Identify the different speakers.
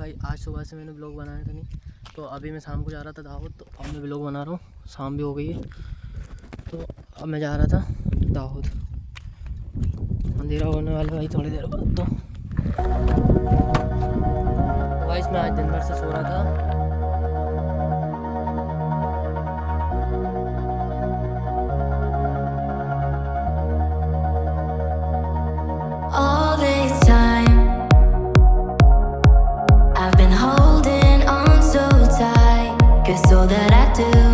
Speaker 1: भाई आज सुबह से मैंने ब्लॉग बनाया था नहीं, तो अभी मैं शाम को जा रहा था दाहोद, तो अब मैं ब्लॉग बना रहा हूँ। शाम भी हो गई है, तो अब मैं जा रहा था दाहोद। अंधेरा होने वाला भाई थोड़ी देर बाद। तो भाई मैं आज दिन भर से सो रहा था।
Speaker 2: All this time I've been holding on so tight, 'cause all that I do